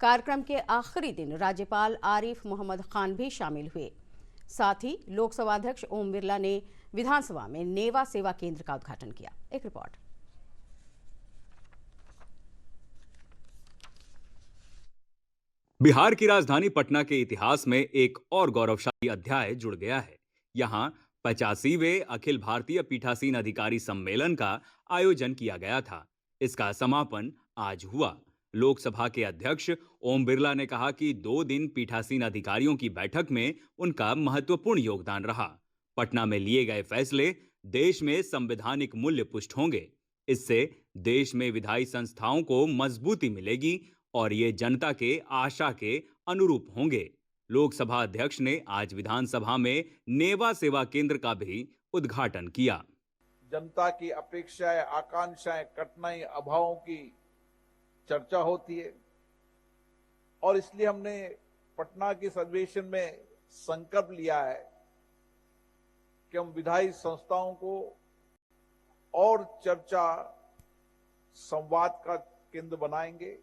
कार्यक्रम के आखिरी दिन राज्यपाल आरिफ मोहम्मद खान भी शामिल हुए। साथ ही लोकसभा अध्यक्ष ओम बिरला ने विधानसभा में नेवा सेवा केंद्र का उद्घाटन किया। एक रिपोर्ट। बिहार की राजधानी पटना के इतिहास में एक और गौरवशाली अध्याय जुड़ गया है। यहाँ 85वें अखिल भारतीय पीठासीन अधिकारी सम्मेलन का आयोजन किया गया था। इसका समापन आज हुआ। लोकसभा के अध्यक्ष ओम बिरला ने कहा कि 2 दिन पीठासीन अधिकारियों की बैठक में उनका महत्वपूर्ण योगदान रहा। पटना में लिए गए फैसले देश में संवैधानिक मूल्य पुष्ट होंगे। इससे देश में विधायी संस्थाओं को मजबूती मिलेगी और ये जनता के आशा के अनुरूप होंगे। लोकसभा अध्यक्ष ने आज विधानसभा में नेवा सेवा केंद्र का भी उद्घाटन किया। जनता की अपेक्षाएं, आकांक्षाएं, कठिनाई, अभावों की चर्चा होती है और इसलिए हमने पटना के इस अधिवेशन में संकल्प लिया है कि हम विधायी संस्थाओं को और चर्चा, संवाद का केंद्र बनाएंगे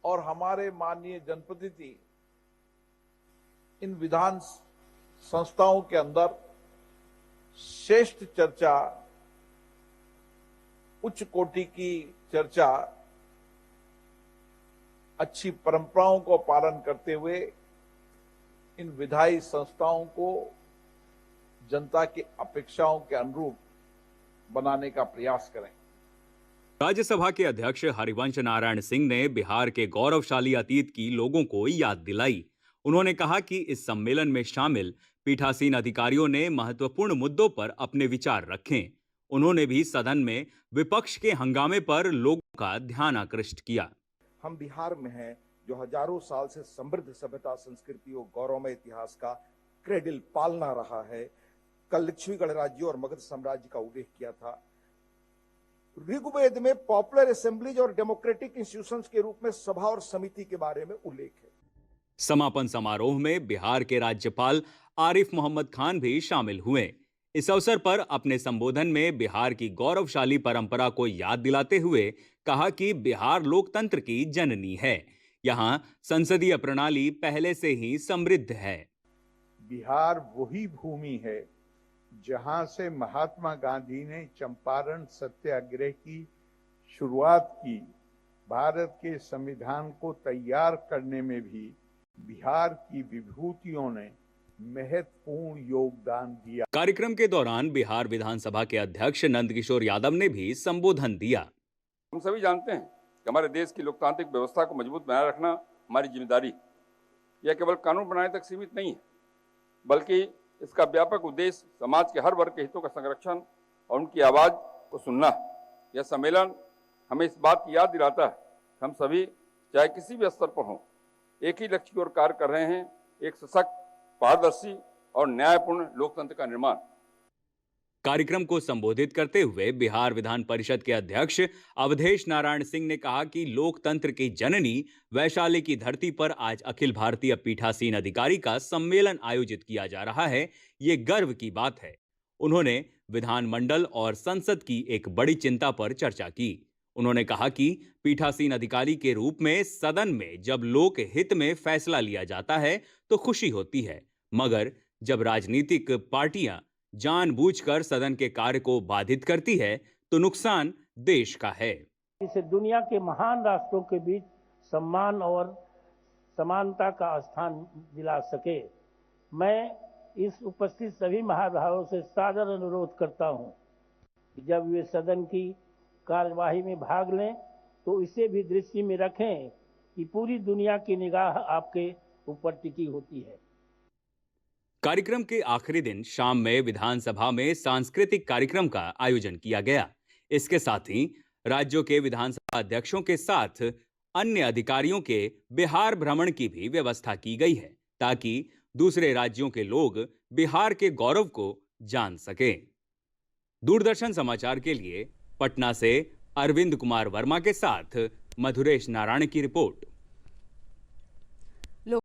और हमारे माननीय जनप्रतिनिधि इन विधान संस्थाओं के अंदर श्रेष्ठ चर्चा, उच्च कोटि की चर्चा, अच्छी परंपराओं को पालन करते हुए इन विधायी संस्थाओं को जनता की अपेक्षाओं के अनुरूप बनाने का प्रयास करें। राज्यसभा के अध्यक्ष हरिवंश नारायण सिंह ने बिहार के गौरवशाली अतीत की लोगों को याद दिलाई। उन्होंने कहा कि इस सम्मेलन में शामिल पीठासीन अधिकारियों ने महत्वपूर्ण मुद्दों पर अपने विचार रखे। उन्होंने भी सदन में विपक्ष के हंगामे पर लोगों का ध्यान आकृष्ट किया। हम बिहार में हैं जो हजारों साल से समृद्ध सभ्यता, संस्कृति और गौरवमय इतिहास का क्रेडिल पालना रहा है। कल लक्ष्मीगढ़ राज्य और मगध साम्राज्य का उल्लेख किया था। ऋग्वेद में पॉपुलर असेंबलीज और डेमोक्रेटिक इंस्टीट्यूशंस के रूप में सभा और समिति के बारे में उल्लेख है। समापन समारोह में बिहार के राज्यपाल आरिफ मोहम्मद खान भी शामिल हुए। इस अवसर पर अपने संबोधन में बिहार की गौरवशाली परंपरा को याद दिलाते हुए कहा कि बिहार लोकतंत्र की जननी है। यहाँ संसदीय प्रणाली पहले से ही समृद्ध है। बिहार वही भूमि है जहां से महात्मा गांधी ने चंपारण सत्याग्रह की शुरुआत की। भारत के संविधान को तैयार करने में भी बिहार की विभूतियों ने महत्वपूर्ण योगदान दिया। कार्यक्रम के दौरान बिहार विधानसभा के अध्यक्ष नंदकिशोर यादव ने भी संबोधन दिया। हम सभी जानते हैं कि हमारे देश की लोकतांत्रिक व्यवस्था को मजबूत बनाए रखना हमारी जिम्मेदारी। यह केवल कानून बनाने तक सीमित नहीं है, बल्कि इसका व्यापक उद्देश्य समाज के हर वर्ग के हितों का संरक्षण और उनकी आवाज को सुनना है। यह सम्मेलन हमें इस बात की याद दिलाता है, हम सभी चाहे किसी भी स्तर पर हों, एक ही लक्ष्य की ओर कार्य कर रहे हैं, एक सशक्त, पारदर्शी और न्यायपूर्ण लोकतंत्र का निर्माण। कार्यक्रम को संबोधित करते हुए बिहार विधान परिषद के अध्यक्ष अवधेश नारायण सिंह ने कहा कि लोकतंत्र की जननी वैशाली की धरती पर आज अखिल भारतीय पीठासीन अधिकारी का सम्मेलन आयोजित किया जा रहा है। ये गर्व की बात है। उन्होंने विधानमंडल और संसद की एक बड़ी चिंता पर चर्चा की। उन्होंने कहा कि पीठासीन अधिकारी के रूप में सदन में जब लोक हित में फैसला लिया जाता है तो खुशी होती है, मगर जब राजनीतिक पार्टियां जानबूझकर सदन के कार्य को बाधित करती है तो नुकसान देश का है। इसे दुनिया के महान राष्ट्रों के बीच सम्मान और समानता का स्थान दिला सके। मैं इस उपस्थित सभी महानुभावों से सादर अनुरोध करता हूं कि जब वे सदन की कार्यवाही में भाग लें तो इसे भी दृष्टि में रखें कि पूरी दुनिया की निगाह आपके ऊपर टिकी होती है। कार्यक्रम के आखिरी दिन शाम में विधानसभा में सांस्कृतिक कार्यक्रम का आयोजन किया गया। इसके साथ ही राज्यों के विधानसभा अध्यक्षों के साथ अन्य अधिकारियों के बिहार भ्रमण की भी व्यवस्था की गई है, ताकि दूसरे राज्यों के लोग बिहार के गौरव को जान सकें। दूरदर्शन समाचार के लिए पटना से अरविंद कुमार वर्मा के साथ मधुरेश नारायण की रिपोर्ट।